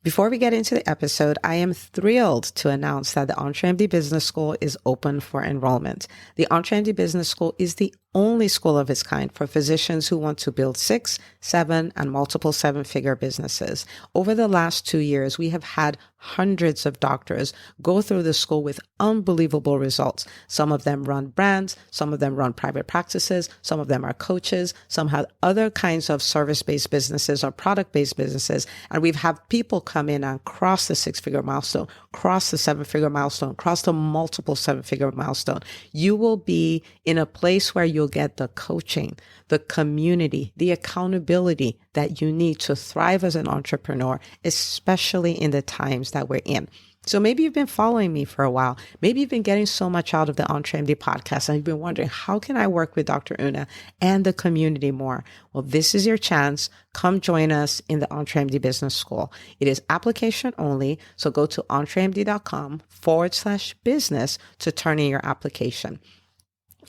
Before we get into the episode, I am thrilled to announce that the EntreMD Business School is open for enrollment. The EntreMD Business School is the only school of its kind for physicians who want to build 6, 7, and multiple 7-figure businesses. Over the last 2 years, we have had hundreds of doctors go through the school with unbelievable results. Some of them run brands, some of them run private practices, some of them are coaches, some have other kinds of service-based businesses or product-based businesses. And we've had people come in and cross the 6-figure milestone, cross the 7-figure milestone, cross the multiple 7-figure milestone. You will be in a place where you'll get the coaching, the community, the accountability that you need to thrive as an entrepreneur, especially in the times that we're in. So maybe you've been following me for a while. Maybe you've been getting so much out of the EntreMD podcast and you've been wondering, how can I work with Dr. Una and the community more? Well, this is your chance. Come join us in the EntreMD Business School. It is application only. So go to entremd.com/business to turn in your application.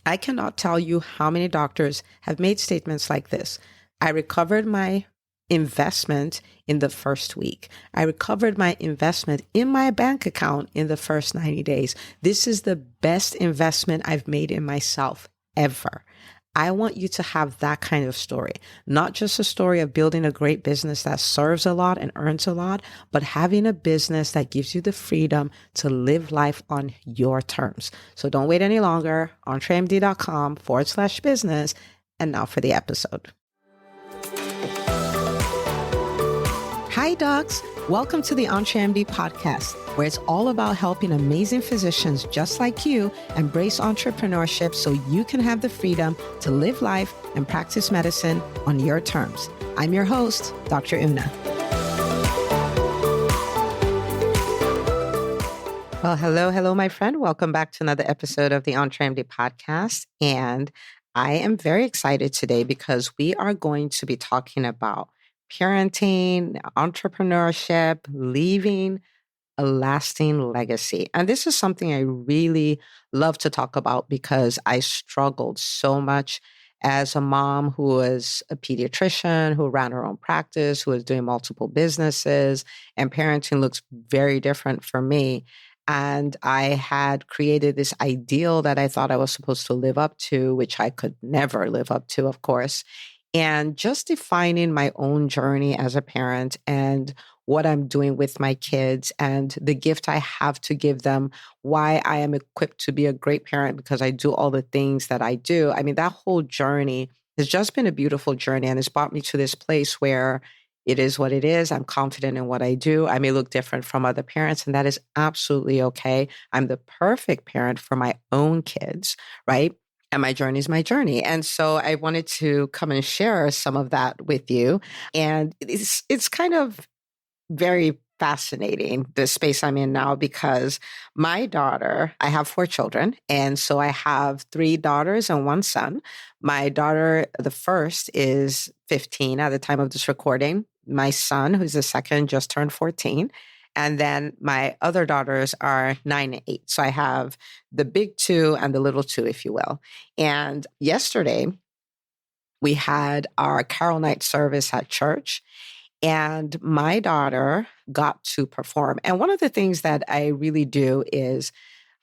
I cannot tell you how many doctors have made statements like this. I recovered my investment in the first week. I recovered my investment in my bank account in the first 90 days. This is the best investment I've made in myself ever. I want you to have that kind of story, not just a story of building a great business that serves a lot and earns a lot, but having a business that gives you the freedom to live life on your terms. So don't wait any longer. entremd.com/business. And now for the episode. Hi, docs. Welcome to the EntreMD podcast, where it's all about helping amazing physicians just like you embrace entrepreneurship so you can have the freedom to live life and practice medicine on your terms. I'm your host, Dr. Una. Well, hello, my friend. Welcome back to another episode of the EntreMD podcast. And I am very excited today because we are going to be talking about parenting, entrepreneurship, leaving a lasting legacy. And this is something I really love to talk about because I struggled so much as a mom who was a pediatrician, who ran her own practice, who was doing multiple businesses, and parenting looks very different for me. And I had created this ideal that I thought I was supposed to live up to, which I could never live up to, of course. And just defining my own journey as a parent and what I'm doing with my kids and the gift I have to give them, why I am equipped to be a great parent because I do all the things that I do. I mean, that whole journey has just been a beautiful journey and it's brought me to this place where it is what it is. I'm confident in what I do. I may look different from other parents, and that is absolutely okay. I'm the perfect parent for my own kids, right? And my journey is my journey. And so I wanted to come and share some of that with you. And it's kind of very fascinating, the space I'm in now, because my daughter, I have 4 children. And so I have 3 daughters and 1 son. My daughter, the first, is 15 at the time of this recording. My son, who's the second, just turned 14. And then my other daughters are 9 and 8. So I have the big 2 and the little 2, if you will. And yesterday, we had our Carol Night service at church. And my daughter got to perform. And one of the things that I really do is,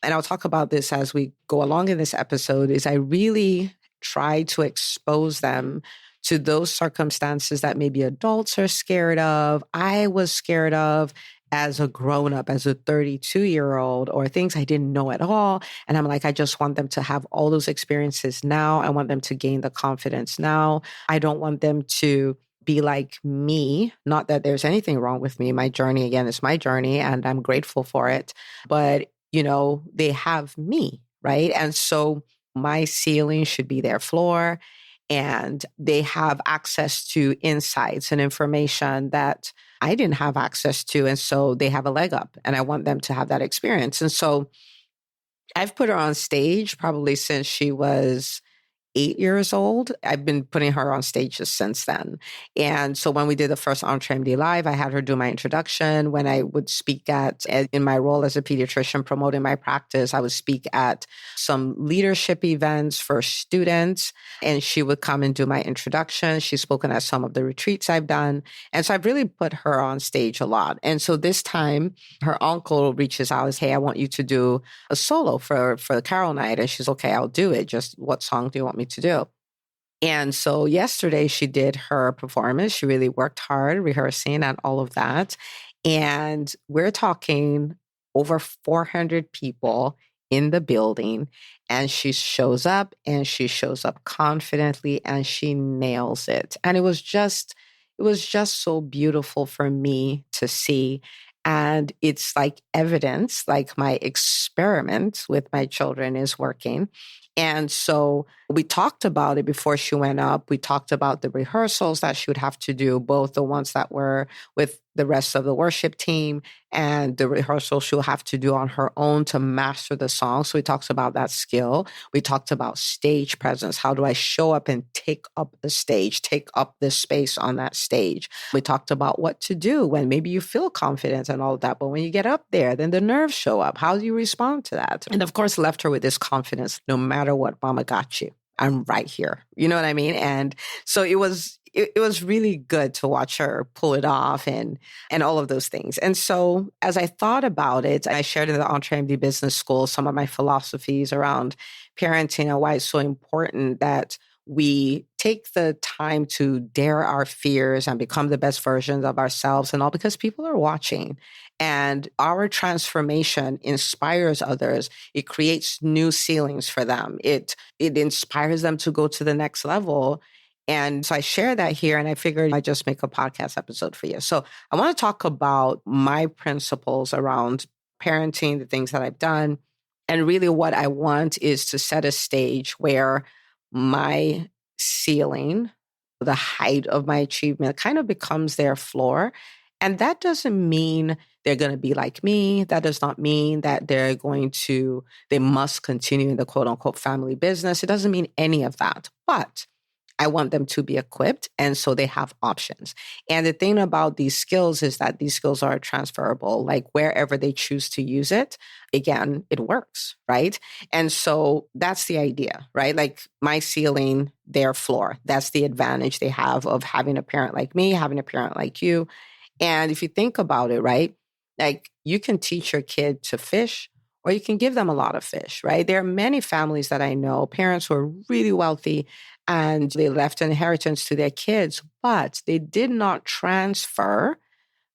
and I'll talk about this as we go along in this episode, is I really try to expose them to those circumstances that maybe adults are scared of. I was scared of as a grown-up, as a 32-year-old, or things I didn't know at all. And I'm like, I just want them to have all those experiences now. I want them to gain the confidence now. I don't want them to be like me. Not that there's anything wrong with me. My journey, again, is my journey, and I'm grateful for it. But, they have me, right? And so my ceiling should be their floor, and they have access to insights and information that I didn't have access to. And so they have a leg up, and I want them to have that experience. And so I've put her on stage probably since she was 8 years old. I've been putting her on stages since then. And so when we did the first EntreMD Live, I had her do my introduction. When I would speak in my role as a pediatrician promoting my practice, I would speak at some leadership events for students, and she would come and do my introduction. She's spoken at some of the retreats I've done. And so I've really put her on stage a lot. And so this time, her uncle reaches out and says, hey, I want you to do a solo for the Carol night. And she's, okay, I'll do it. Just what song do you want me to do? And so yesterday she did her performance. She really worked hard rehearsing and all of that. And we're talking over 400 people in the building. And she shows up confidently and she nails it. And it was just so beautiful for me to see. And it's like evidence, like my experiment with my children is working. And so we talked about it before she went up. We talked about the rehearsals that she would have to do, both the ones that were with the rest of the worship team and the rehearsals she'll have to do on her own to master the song. So we talked about that skill. We talked about stage presence. How do I show up and take up the stage, take up the space on that stage? We talked about what to do when maybe you feel confident and all of that, but when you get up there, then the nerves show up. How do you respond to that? And of course, left her with this confidence, no matter what, Mama got you. I'm right here. You know what I mean? And so it was really good to watch her pull it off and all of those things. And so as I thought about it, I shared in the EntreMD Business School some of my philosophies around parenting and why it's so important that we take the time to dare our fears and become the best versions of ourselves and all, because people are watching. And our transformation inspires others. It creates new ceilings for them. It inspires them to go to the next level. And so I share that here, and I figured I'd just make a podcast episode for you. So I want to talk about my principles around parenting, the things that I've done. And really what I want is to set a stage where my ceiling, the height of my achievement, kind of becomes their floor. And that doesn't mean they're going to be like me. That does not mean that they must continue in the quote unquote family business. It doesn't mean any of that. But I want them to be equipped, and so they have options. And the thing about these skills is that these skills are transferable, like wherever they choose to use it. Again, it works, right? And so that's the idea, right? Like my ceiling, their floor. That's the advantage they have of having a parent like me, having a parent like you. And if you think about it, right, like you can teach your kid to fish, or you can give them a lot of fish, right? There are many families that I know, parents who are really wealthy, and they left an inheritance to their kids, but they did not transfer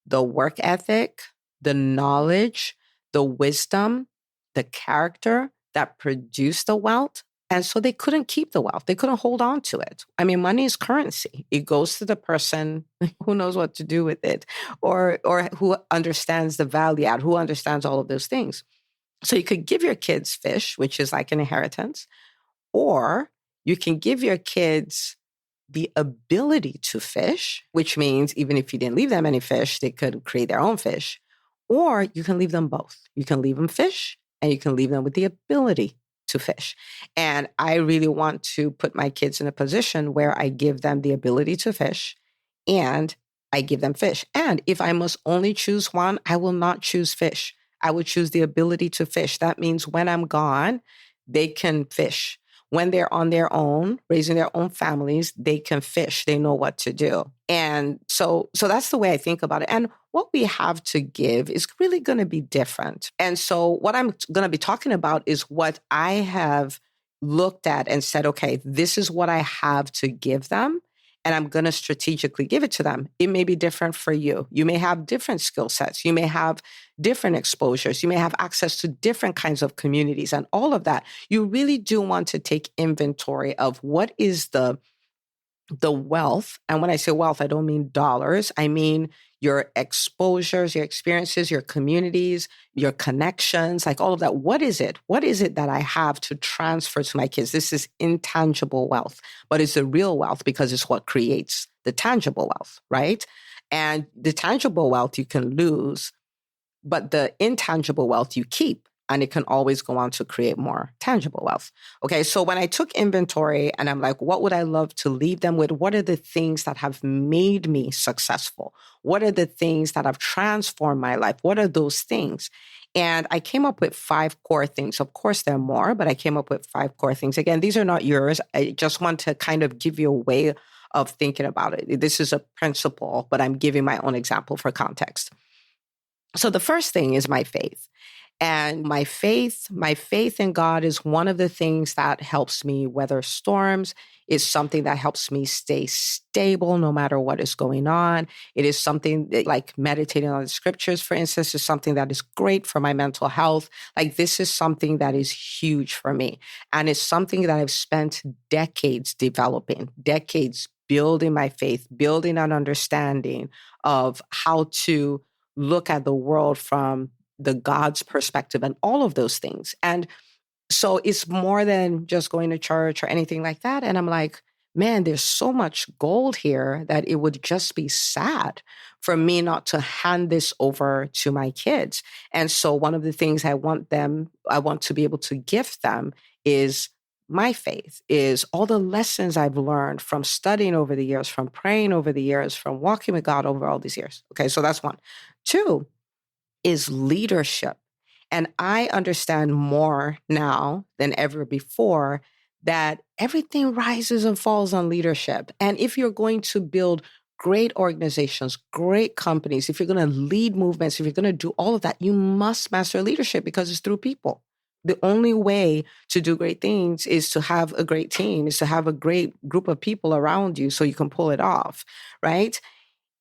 the work ethic, the knowledge, the wisdom, the character that produced the wealth. And so they couldn't keep the wealth. They couldn't hold on to it. I mean, money is currency. It goes to the person who knows what to do with it, or who understands the value add, who understands all of those things. So you could give your kids fish, which is like an inheritance, or you can give your kids the ability to fish, which means even if you didn't leave them any fish, they could create their own fish. Or you can leave them both. You can leave them fish, and you can leave them with the ability to fish. And I really want to put my kids in a position where I give them the ability to fish and I give them fish. And if I must only choose one, I will not choose fish. I would choose the ability to fish. That means when I'm gone, they can fish. When they're on their own, raising their own families, they can fish. They know what to do. And so that's the way I think about it. And what we have to give is really going to be different. And so what I'm going to be talking about is what I have looked at and said, okay, this is what I have to give them. And I'm going to strategically give it to them. It may be different for you. You may have different skill sets. You may have different exposures. You may have access to different kinds of communities and all of that. You really do want to take inventory of what is the wealth. And when I say wealth, I don't mean dollars. I mean your exposures, your experiences, your communities, your connections, like all of that. What is it? What is it that I have to transfer to my kids? This is intangible wealth, but it's the real wealth because it's what creates the tangible wealth, right? And the tangible wealth you can lose, but the intangible wealth you keep. and it can always go on to create more tangible wealth. Okay. So when I took inventory and I'm like, what would I love to leave them with? What are the things that have made me successful? What are the things that have transformed my life? What are those things? And I came up with 5 core things. Of course, there are more, but I came up with 5 core things. Again, these are not yours. I just want to kind of give you a way of thinking about it. This is a principle, but I'm giving my own example for context. So the first thing is my faith. And my faith in God is one of the things that helps me weather storms. It's something that helps me stay stable no matter what is going on. It is something that, like meditating on the scriptures, for instance, is something that is great for my mental health. Like this is something that is huge for me. And it's something that I've spent decades developing, decades building my faith, building an understanding of how to look at the world from the God's perspective and all of those things. And so it's more than just going to church or anything like that. And I'm like, man, there's so much gold here that it would just be sad for me not to hand this over to my kids. And so one of the things I want to be able to gift them is my faith, is all the lessons I've learned from studying over the years, from praying over the years, from walking with God over all these years. Okay, so that's one. 2 is leadership. And I understand more now than ever before that everything rises and falls on leadership. And if you're going to build great organizations, great companies, if you're going to lead movements, if you're going to do all of that, you must master leadership because it's through people. The only way to do great things is to have a great team, is to have a great group of people around you so you can pull it off, right?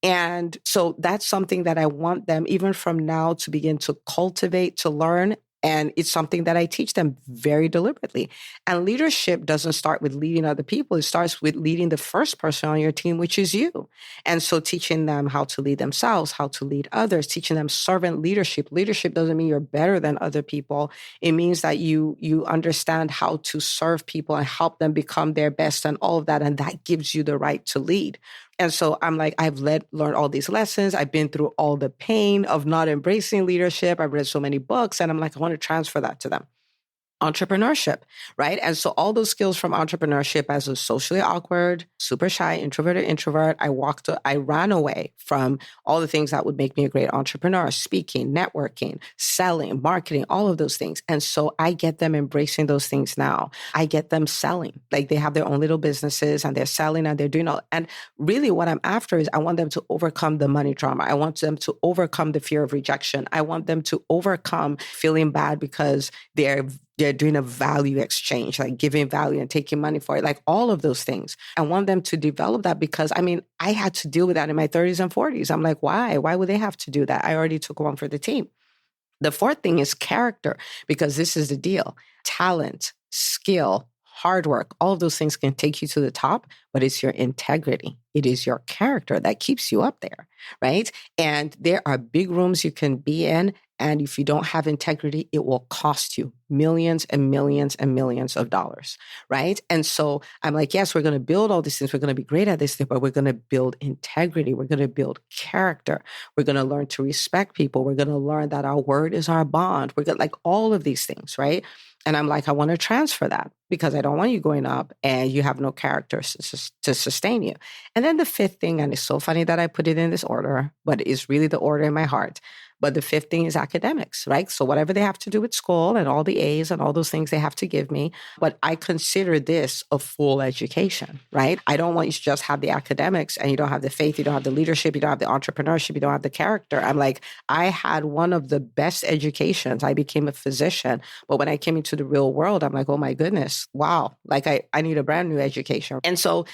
And so that's something that I want them, even from now, to begin to cultivate, to learn. And it's something that I teach them very deliberately. And leadership doesn't start with leading other people. It starts with leading the first person on your team, which is you. And so teaching them how to lead themselves, how to lead others, teaching them servant leadership. Leadership doesn't mean you're better than other people. It means that you understand how to serve people and help them become their best and all of that. And that gives you the right to lead. And so I'm like, I've learned all these lessons. I've been through all the pain of not embracing leadership. I've read so many books, and I'm like, I want to transfer that to them. Entrepreneurship, right? And so all those skills from entrepreneurship, as a socially awkward, super shy, introverted introvert, I ran away from all the things that would make me a great entrepreneur: speaking, networking, selling, marketing, all of those things. And so I get them embracing those things now. I get them selling. Like they have their own little businesses and they're selling and they're doing all. And really what I'm after is I want them to overcome the money trauma. I want them to overcome the fear of rejection. I want them to overcome feeling bad because they're doing a value exchange, like giving value and taking money for it, like all of those things. I want them to develop that because, I had to deal with that in my 30s and 40s. I'm like, why? Why would they have to do that? I already took one for the team. The 4th thing is character, because this is the deal. Talent, skill, hard work, all of those things can take you to the top, but it's your integrity. It is your character that keeps you up there, right? And there are big rooms you can be in. And if you don't have integrity, it will cost you millions and millions and millions of dollars, right? And so I'm like, yes, we're going to build all these things. We're going to be great at this thing, but we're going to build integrity. We're going to build character. We're going to learn to respect people. We're going to learn that our word is our bond. We're going to like all of these things, right? And I'm like, I want to transfer that because I don't want you going up and you have no character to sustain you. And then the 5th thing, and it's so funny that I put it in this order, but it's really the order in my heart. But the 5th thing is academics, right? So whatever they have to do with school and all the A's and all those things they have to give me, but I consider this a full education, right? I don't want you to just have the academics and you don't have the faith, you don't have the leadership, you don't have the entrepreneurship, you don't have the character. I'm like, I had one of the best educations. I became a physician, but when I came into the real world, I'm like, oh my goodness, wow, like I need a brand new education. And so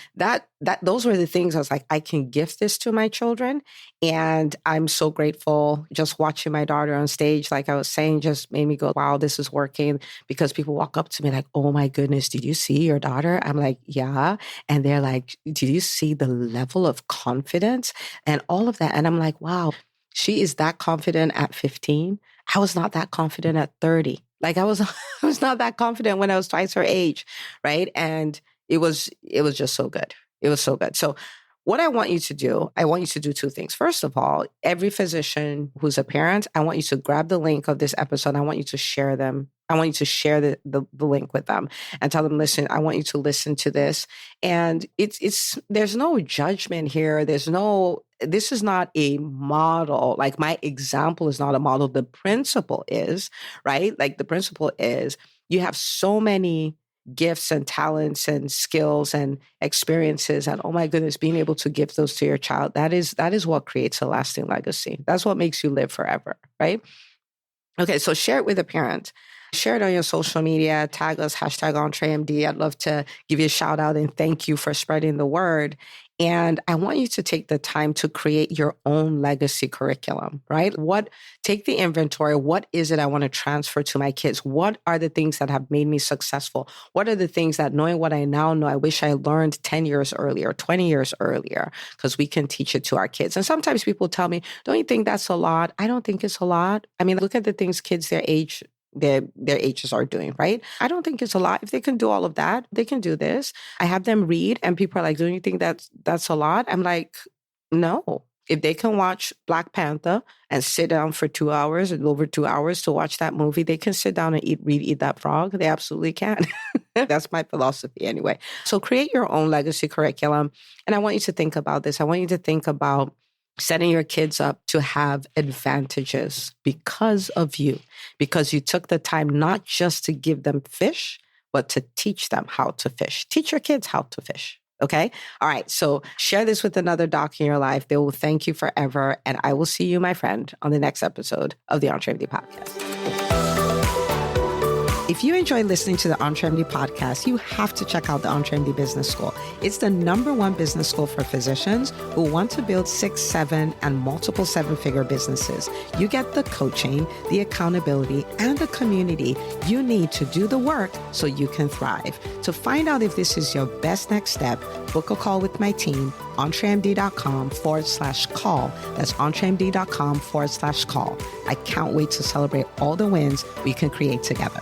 those were the things I was like, I can gift this to my children. And I'm so grateful. Just watching my daughter on stage, like I was saying, just made me go, wow, this is working, because people walk up to me like, oh my goodness, did you see your daughter? I'm like, yeah. And they're like, did you see the level of confidence and all of that? And I'm like, wow, she is that confident at 15. I was not that confident at 30. Like I was not that confident when I was twice her age. Right. And it was just so good. It was so good. So what I want you to do, I want you to do two things. First of all, every physician who's a parent, I want you to grab the link of this episode. I want you to share them. I want you to share the link with them and tell them, listen, I want you to listen to this. And there's no judgment here. This is not a model. Like my example is not a model. The principle is, right? Like the principle is you have so many gifts and talents and skills and experiences. And oh my goodness, being able to give those to your child, that is what creates a lasting legacy. That's what makes you live forever, right? Okay, so share it with a parent. Share it on your social media, tag us, #EntreMD. I'd love to give you a shout out and thank you for spreading the word. And I want you to take the time to create your own legacy curriculum, right? Take the inventory. What is it I want to transfer to my kids? What are the things that have made me successful? What are the things that, knowing what I now know, I wish I learned 10 years earlier, 20 years earlier, because we can teach it to our kids. And sometimes people tell me, don't you think that's a lot? I don't think it's a lot. I mean, look at the things kids their ages are doing, right? I don't think it's a lot. If they can do all of that, they can do this. I have them read and people are like, don't you think that's a lot? I'm like, no. If they can watch Black Panther and sit down for 2 hours and over 2 hours to watch that movie, they can sit down and eat that frog. They absolutely can. That's my philosophy anyway. So create your own legacy curriculum. And I want you to think about this. I want you to think about setting your kids up to have advantages because of you, because you took the time not just to give them fish, but to teach them how to fish. Teach your kids how to fish. Okay? All right. So share this with another doc in your life. They will thank you forever. And I will see you, my friend, on the next episode of the EntreMD podcast. If you enjoy listening to the EntreMD podcast, you have to check out the EntreMD Business School. It's the #1 business school for physicians who want to build 6, 7, and multiple 7-figure businesses. You get the coaching, the accountability, and the community you need to do the work so you can thrive. To find out if this is your best next step, book a call with my team, entremd.com/call. That's entremd.com/call. I can't wait to celebrate all the wins we can create together.